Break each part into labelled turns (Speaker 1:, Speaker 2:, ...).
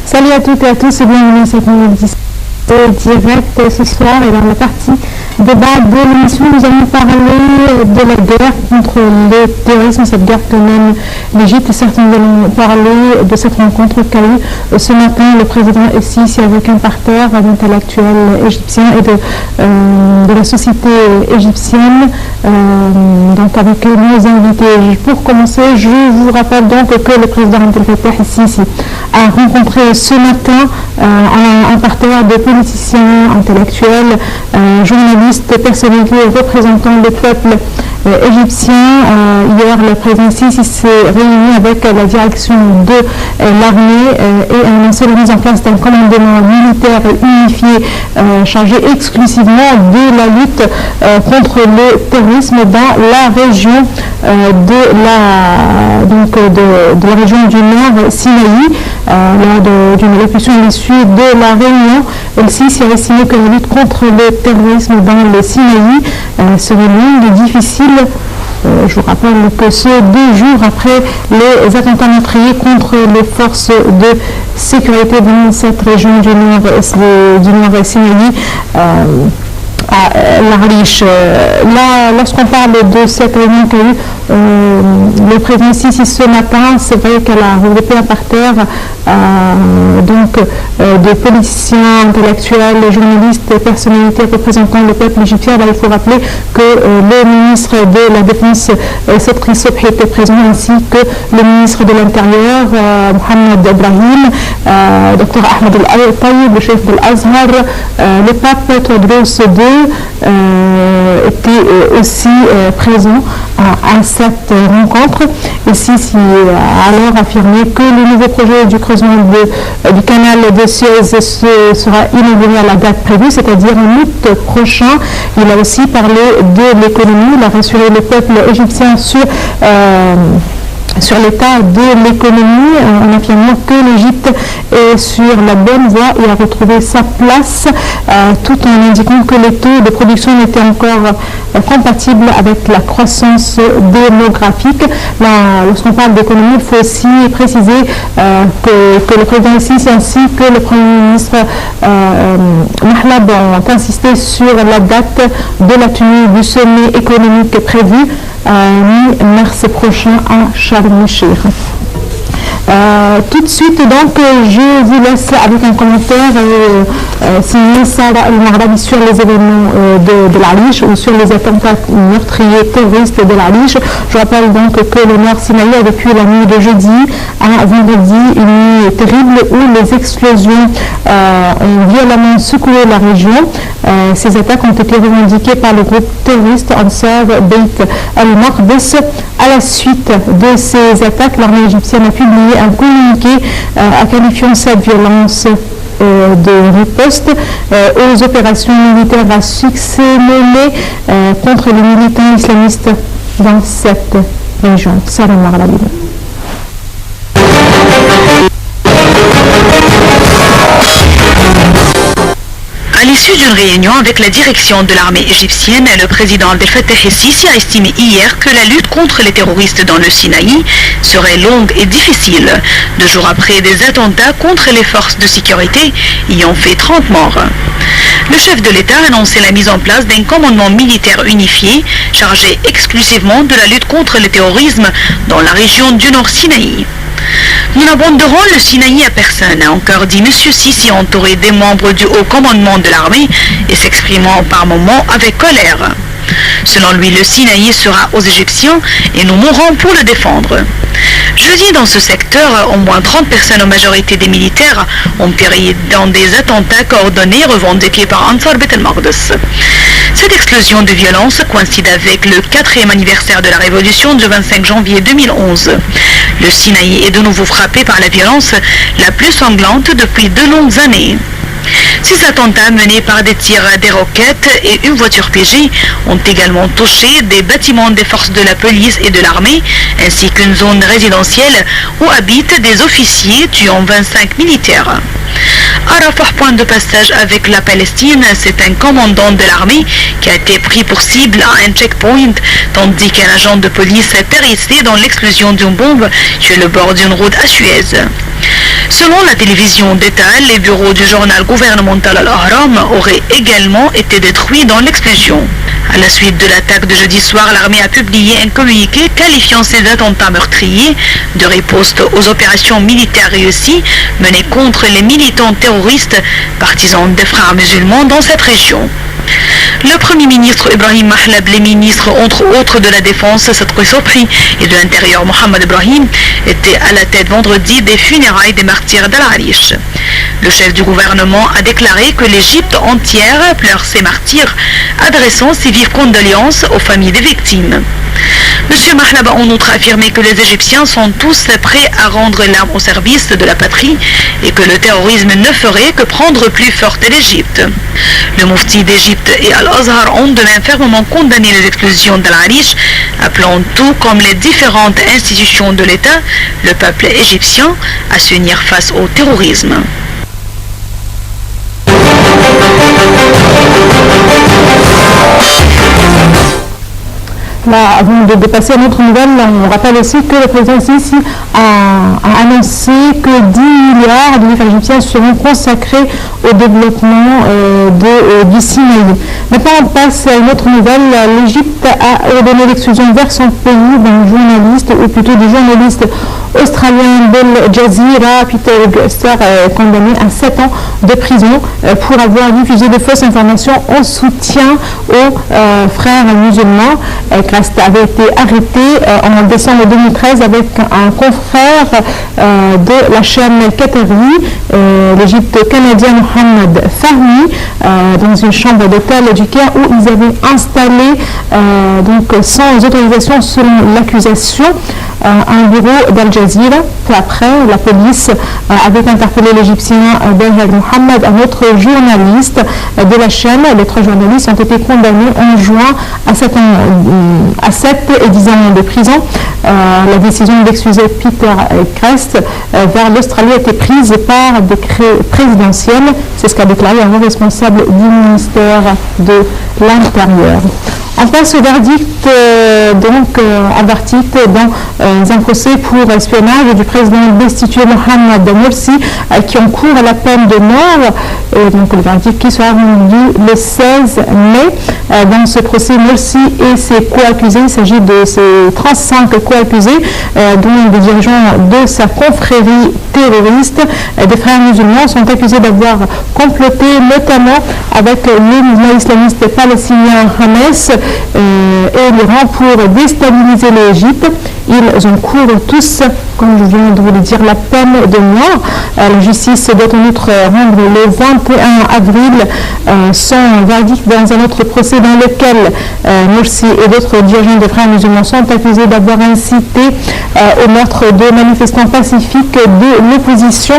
Speaker 1: Salut à toutes et à tous et bienvenue à cette nouvelle édition direct ce soir. Et dans la partie débat de l'émission, nous allons parler de la guerre contre le terrorisme, cette guerre que mène l'Égypte. Et certes, nous allons parler de cette rencontre qu'a eu ce matin le président El-Sisi avec un parterre d'intellectuels égyptiens et de la société égyptienne, donc avec nos invités. Pour commencer, je vous rappelle donc que le président Abdel Fattah El-Sisi a rencontré ce matin un parterre de politiciens, intellectuels, journalistes, personnalités et représentants du peuple égyptien. Hier, le président Sisi s'est réuni avec la direction de l'armée et a annoncé la mise en place d'un commandement militaire unifié chargé exclusivement de la lutte contre le terrorisme dans la région de la région du Nord Sinaï. Lors d'une allocution à l'issue de la réunion, El-Sisi a estimé que la lutte contre le terrorisme dans le Sinaï serait longue et difficile. Je vous rappelle que ce 2 jours après les attentats meurtriers contre les forces de sécurité dans cette région du Nord Sinaï, à l'Arish. Là, lorsqu'on parle de cette réunion qu'a eu le président Sisi ce matin, c'est vrai qu'elle a regroupé un parterre de politiciens, intellectuels, journalistes, personnalités représentant le peuple égyptien. Là, il faut rappeler que le ministre de la Défense, Sabri Sobhi, était présent, ainsi que le ministre de l'Intérieur, Mohamed Ibrahim, Dr Ahmed Al-Tayyib, le chef de l'Azhar, le pape Tewodros II était aussi présent à cette rencontre. Et Sisi a alors affirmé que le nouveau projet du creusement du canal de Suez sera inauguré à la date prévue, c'est-à-dire en août prochain. Il a aussi parlé de l'économie. Il a rassuré le peuple égyptien sur l'état de l'économie, en affirmant que l'Égypte est sur la bonne voie et a retrouvé sa place, tout en indiquant que les taux de production n'étaient encore compatibles avec la croissance démographique. Lorsqu'on parle d'économie, il faut aussi préciser que le président Sisi ainsi que le Premier ministre Mahlab ont insisté sur la date de la tenue du sommet économique prévu mi-mars prochain à Sharm el-Sheikh. Tout de suite, donc, je vous laisse avec un commentaire signé Sarah El-Maghrabi sur les événements de l'Arish ou sur les attentats meurtriers terroristes de l'Arish. Je rappelle donc que le Nord Sinaï a vécu la nuit de jeudi à vendredi, une nuit terrible où les explosions ont violemment secoué la région. Ces attaques ont été revendiquées par le groupe terroriste Ansar Beit al-Maqdis. À la suite de ces attaques, l'armée égyptienne a publié un communiqué qualifiant cette violence de riposte aux opérations militaires à succès menées contre les militants islamistes dans cette région. Salam alaikum.
Speaker 2: À l'issue d'une réunion avec la direction de l'armée égyptienne, le président Abdel Fattah El-Sisi a estimé hier que la lutte contre les terroristes dans le Sinaï serait longue et difficile, 2 jours après des attentats contre les forces de sécurité ayant fait 30 morts. Le chef de l'État a annoncé la mise en place d'un commandement militaire unifié chargé exclusivement de la lutte contre le terrorisme dans la région du Nord Sinaï. Nous n'abandonnerons le Sinaï à personne, a encore dit M. Sisi, entouré des membres du haut commandement de l'armée et s'exprimant par moments avec colère. Selon lui, le Sinaï sera aux Égyptiens et nous mourrons pour le défendre. Jeudi, dans ce secteur, au moins 30 personnes, en majorité des militaires, ont péri dans des attentats coordonnés revendiqués par Ansar Beit al-Maqdis. Cette explosion de violence coïncide avec le 4e anniversaire de la révolution du 25 janvier 2011. Le Sinaï est de nouveau frappé par la violence la plus sanglante depuis de longues années. Ces attentats menés par des tirs des roquettes et une voiture piégée ont également touché des bâtiments des forces de la police et de l'armée, ainsi qu'une zone résidentielle où habitent des officiers, tuant 25 militaires. À Rafah, point de passage avec la Palestine, c'est un commandant de l'armée qui a été pris pour cible à un checkpoint, tandis qu'un agent de police est périssé dans l'explosion d'une bombe sur le bord d'une route à Suez. Selon la télévision d'État, les bureaux du journal gouvernemental Al-Ahram auraient également été détruits dans l'explosion. À la suite de l'attaque de jeudi soir, l'armée a publié un communiqué qualifiant ces attentats meurtriers de riposte aux opérations militaires réussies menées contre les militants terroristes partisans des frères musulmans dans cette région. Le Premier ministre Ibrahim Mahlab, les ministres entre autres de la Défense Sadri Sobhi et de l'Intérieur Mohamed Ibrahim étaient à la tête vendredi des funérailles des martyrs d'Al-Arish. Le chef du gouvernement a déclaré que l'Égypte entière pleure ses martyrs, adressant ses vives condoléances aux familles des victimes. M. Mahlab a en outre affirmé que les Égyptiens sont tous prêts à rendre l'arme au service de la patrie et que le terrorisme ne ferait que prendre plus forte l'Égypte. Le Mufti d'Égypte et Al-Azhar ont de même fermement condamné les explosions d'Al-Arish, appelant tout comme les différentes institutions de l'État, le peuple égyptien, à s'unir face au terrorisme.
Speaker 1: Là, avant de passer à notre nouvelle, on rappelle aussi que le président Sisi a annoncé que 10 milliards de livres égyptiens seront consacrés au développement du Sinaï. Maintenant, on passe à une autre nouvelle. L'Égypte a ordonné l'exclusion vers son pays d'un journaliste, ou plutôt du journaliste australien d'Al Jazeera, Peter Guster, condamné à 7 ans de prison pour avoir diffusé de fausses informations en soutien aux frères musulmans. Christ avait été arrêté en décembre 2013 avec un confrère de la chaîne Qatari, l'Égypte canadien Mohamed Fahmy, dans une chambre d'hôtel du Caire où ils avaient installé, donc sans autorisation selon l'accusation, un bureau d'Al Jazeera. Puis après, la police avait interpellé l'Égyptien Belhad Mohamed, un autre journaliste de la chaîne. Les 3 journalistes ont été condamnés en juin à 7 et 10 ans de prison. La décision d'excuser Peter Crest vers l'Australie a été prise par décret présidentiel. C'est ce qu'a déclaré un responsable du ministère de l'Intérieur. On passe au verdict, un verdict dans un procès pour espionnage du président destitué Mohamed Morsi qui encourt la peine de mort. Et donc le verdict qui sera rendu le 16 mai. Dans ce procès, Morsi et ses co-accusés, il s'agit de ces 35 co-accusés, dont des dirigeants de sa confrérie terroriste, des frères musulmans, sont accusés d'avoir comploté notamment avec le mouvement islamiste palestinien Hamas et l'Iran pour déstabiliser l'Égypte. Ils encourent tous, comme je viens de vous le dire, la peine de mort. La justice doit en outre rendre le 21 avril son verdict dans un autre procès dans lequel Morsi et d'autres dirigeants des frères musulmans sont accusés d'avoir incité au meurtre de manifestants pacifiques de l'opposition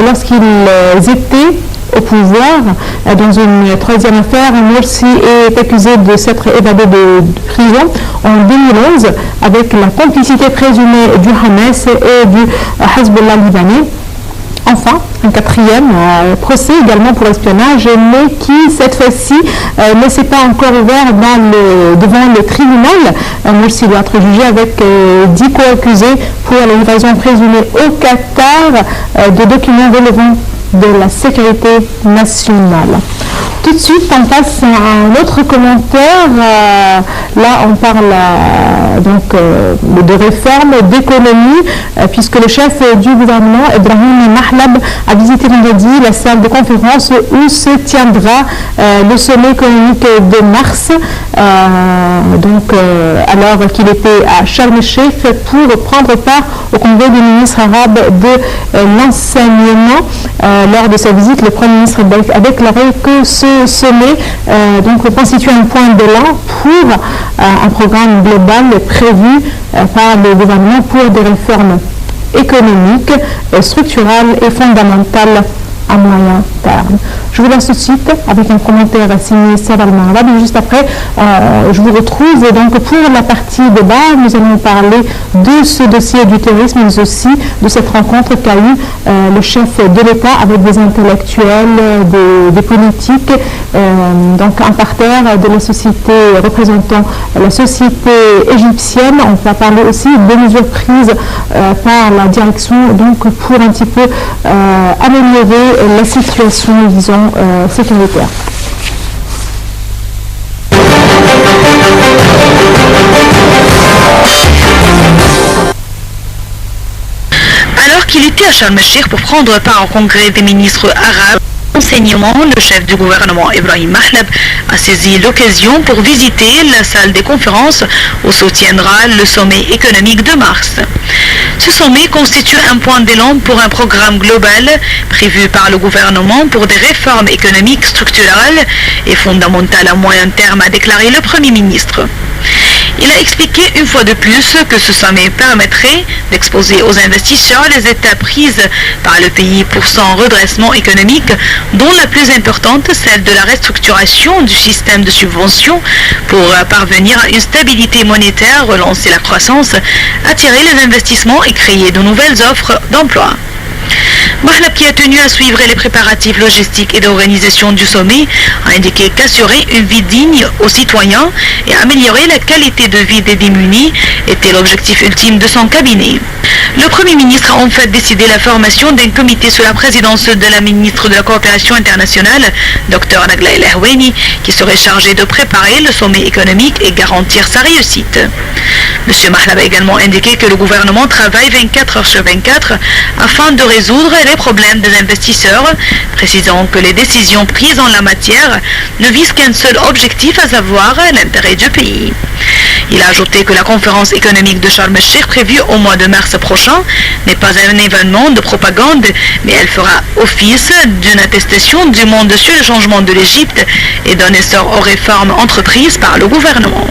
Speaker 1: lorsqu'ils étaient au pouvoir. Dans une 3e affaire, Morsi est accusé de s'être évadé de prison en 2011 avec la complicité présumée du Hamas et du Hezbollah libanais. Enfin, un 4e procès également pour espionnage, mais qui cette fois-ci ne s'est pas encore ouvert devant le tribunal. Morsi doit être jugé avec 10 co-accusés pour l'invasion présumée au Qatar de documents relevant de la sécurité nationale. Tout de suite, on passe à un autre commentaire. Là, on parle de réforme, d'économie, puisque le chef du gouvernement, Ibrahim Mahlab, a visité vendredi la salle de conférence où se tiendra le sommet économique de mars, alors qu'il était à Sharm el-Sheikh pour prendre part au congrès des ministres arabes de l'enseignement. Lors de sa visite, le Premier ministre a déclaré que ce sommet constitue un point d'élan pour un programme global prévu par le gouvernement pour des réformes économiques, structurelles et fondamentales à moyen terme. Je vous laisse tout de suite avec un commentaire signé Saval Marab. Juste après, je vous retrouve. Et donc, pour la partie débat, nous allons parler de ce dossier du terrorisme, mais aussi de cette rencontre qu'a eu le chef de l'État avec des intellectuels, des politiques, donc un parterre de la société représentant la société égyptienne. On va parler aussi des mesures prises par la direction donc pour un petit peu améliorer la situation, disons, sécuritaire.
Speaker 2: Alors qu'il était à Sharm el-Sheikh pour prendre part au congrès des ministres arabes, enseignement, le chef du gouvernement Ibrahim Mahlab a saisi l'occasion pour visiter la salle des conférences où se tiendra le sommet économique de mars. Ce sommet constitue un point d'élan pour un programme global prévu par le gouvernement pour des réformes économiques structurelles et fondamentales à moyen terme, a déclaré le Premier ministre. Il a expliqué une fois de plus que ce sommet permettrait d'exposer aux investisseurs les étapes prises par le pays pour son redressement économique, dont la plus importante, celle de la restructuration du système de subventions pour parvenir à une stabilité monétaire, relancer la croissance, attirer les investissements et créer de nouvelles offres d'emploi. Mahlab, qui a tenu à suivre les préparatifs logistiques et d'organisation du sommet, a indiqué qu'assurer une vie digne aux citoyens et améliorer la qualité de vie des démunis était l'objectif ultime de son cabinet. Le Premier ministre a en fait décidé la formation d'un comité sous la présidence de la ministre de la Coopération internationale, Dr Nagla El Ahweni, qui serait chargé de préparer le sommet économique et garantir sa réussite. M. Mahlab a également indiqué que le gouvernement travaille 24 heures sur 24 afin de résoudre les problèmes des investisseurs, précisant que les décisions prises en la matière ne visent qu'un seul objectif, à savoir l'intérêt du pays. Il a ajouté que la conférence économique de Sharm el-Sheikh prévue au mois de mars prochain n'est pas un événement de propagande, mais elle fera office d'une attestation du monde sur le changement de l'Égypte et d'un essor aux réformes entreprises par le gouvernement.